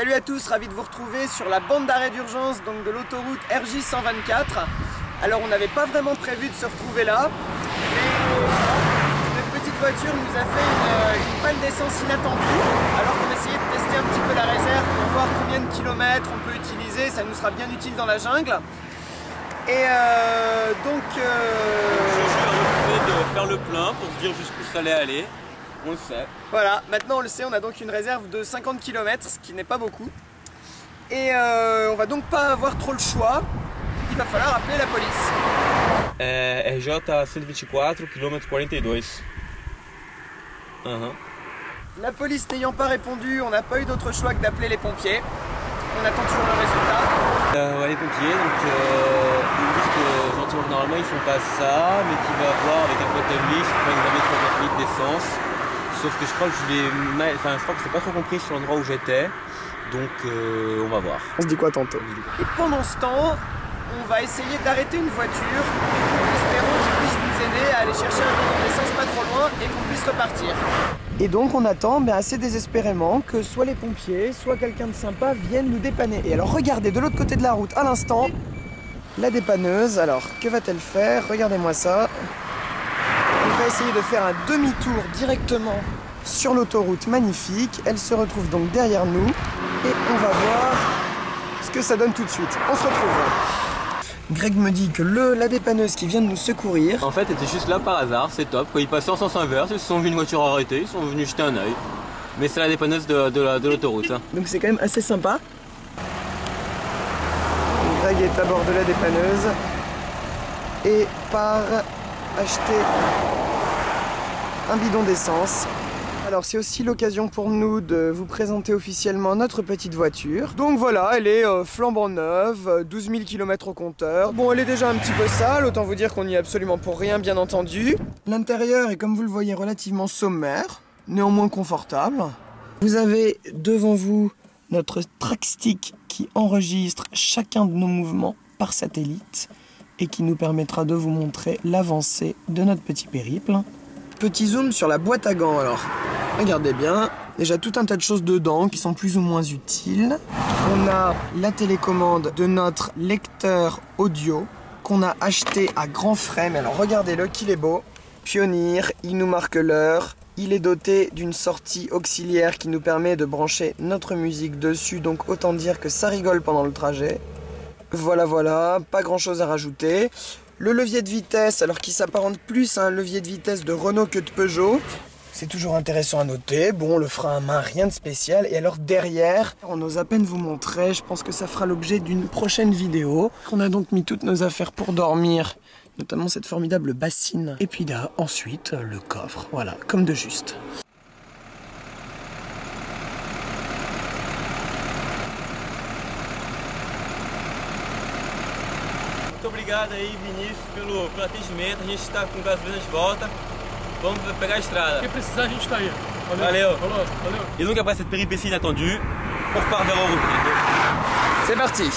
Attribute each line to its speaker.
Speaker 1: Salut à tous, ravi de vous retrouver sur la bande d'arrêt d'urgence donc de l'autoroute RJ 124. Alors on n'avait pas vraiment prévu de se retrouver là, mais notre petite voiture nous a fait une panne d'essence inattendue. Alors qu'on essayait de tester un petit peu la réserve pour voir combien de kilomètres on peut utiliser, ça nous sera bien utile dans la jungle. Et donc...
Speaker 2: Juju a refusé de faire le plein pour se dire jusqu'où ça allait aller. On le sait.
Speaker 1: Voilà, maintenant on le sait, on a donc une réserve de 50 km, ce qui n'est pas beaucoup. Et on va donc pas avoir trop le choix, il va falloir appeler la police.
Speaker 2: RJ 124, km 42.
Speaker 1: La police n'ayant pas répondu, on n'a pas eu d'autre choix que d'appeler les pompiers. On attend toujours le résultat.
Speaker 2: Ouais, les pompiers, donc ils me disent que gentiment, normalement ils font pas ça, mais qu'il va voir avec un pote à lui, il prend une 3 litres d'essence. Sauf que je crois que je crois que c'est pas trop compris sur l'endroit où j'étais, donc on va voir.
Speaker 1: On se dit quoi tantôt? Et pendant ce temps, on va essayer d'arrêter une voiture, espérons qu'il puisse nous aider à aller chercher un bidon d'essence pas trop loin et qu'on puisse repartir. Et donc on attend assez désespérément que soit les pompiers, soit quelqu'un de sympa vienne nous dépanner. Et alors regardez, de l'autre côté de la route, à l'instant, la dépanneuse. Alors que va-t-elle faire? Regardez-moi ça. On va essayer de faire un demi-tour directement sur l'autoroute magnifique. Elle se retrouve donc derrière nous et on va voir ce que ça donne tout de suite. On se retrouve. Greg me dit que la dépanneuse qui vient de nous secourir...
Speaker 2: En fait, elle était juste là par hasard, c'est top. Quand ils passaient en sens inverse, ils se sont vus une voiture arrêtée, ils sont venus jeter un œil. Mais c'est la dépanneuse de l'autoroute.
Speaker 1: Donc c'est quand même assez sympa. Greg est à bord de la dépanneuse et part acheter un bidon d'essence. Alors c'est aussi l'occasion pour nous de vous présenter officiellement notre petite voiture. Donc voilà, elle est flambant neuve, 12 000 km au compteur. Bon, elle est déjà un petit peu sale, autant vous dire qu'on n'y est absolument pour rien, bien entendu. L'intérieur est, comme vous le voyez, relativement sommaire, néanmoins confortable. Vous avez devant vous notre track stick qui enregistre chacun de nos mouvements par satellite et qui nous permettra de vous montrer l'avancée de notre petit périple. Petit zoom sur la boîte à gants alors. Regardez bien, déjà tout un tas de choses dedans qui sont plus ou moins utiles. On a la télécommande de notre lecteur audio qu'on a acheté à grands frais, mais alors regardez-le qu'il est beau. Pioneer, il nous marque l'heure. Il est doté d'une sortie auxiliaire qui nous permet de brancher notre musique dessus, donc autant dire que ça rigole pendant le trajet. Voilà, pas grand chose à rajouter. Le levier de vitesse, alors qui s'apparente plus à un levier de vitesse de Renault que de Peugeot. C'est toujours intéressant à noter. Bon, le frein à main, rien de spécial. Et alors derrière, on ose à peine vous montrer. Je pense que ça fera l'objet d'une prochaine vidéo. On a donc mis toutes nos affaires pour dormir, notamment cette formidable bassine. Et puis là, ensuite, le coffre. Voilà, comme de juste.
Speaker 2: Muito obrigado aí, Vinícius, pelo atendimento. A gente está com gasolina de volta. Vamos pegar a estrada.
Speaker 3: Se precisar, a gente tá aí.
Speaker 2: Valeu.
Speaker 3: Valeu.
Speaker 2: Et donc après cette péripétie inattendue, on repart vers Europe.
Speaker 1: C'est parti.